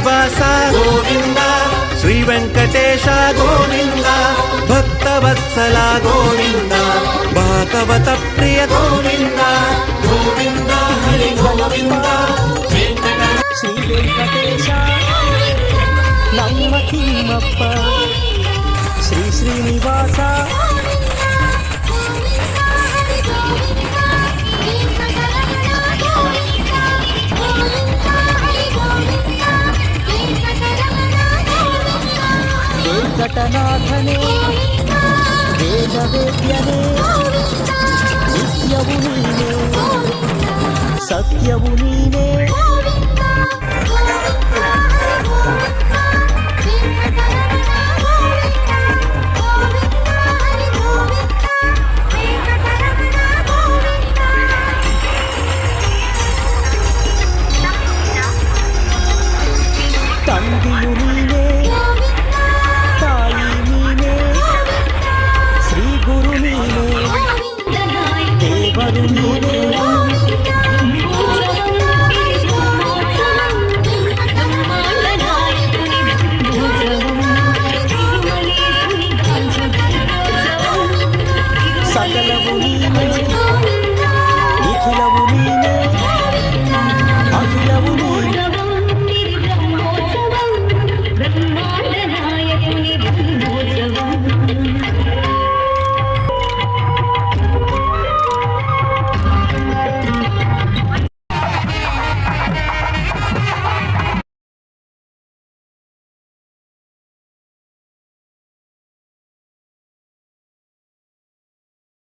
ಶ್ರೀನಿವಾಸ ಗೋವಿಂದ, ಶ್ರೀ ವೆಂಕಟೇಶ ಗೋವಿಂದ, ಭಕ್ತವತ್ಸಲ ಗೋವಿಂದ, ಭಾಗವತ ಪ್ರಿಯ ಗೋವಿಂದ, ಗೋವಿಂದ ಹರಿ ಗೋವಿಂದ. ಶ್ರೀ ವೆಂಕಟೇಶ ನಮ್ಮ ತಿಮ್ಮಪ್ಪ, ಶ್ರೀ ಶ್ರೀನಿವಾಸ ವೆಂಕಟನಾಥನೇ ವೇದವೇದ್ಯನೇ, ನಿತ್ಯವು ನೀನೇ ಸತ್ಯವು ನೀನೇ. ತಂದೆಯು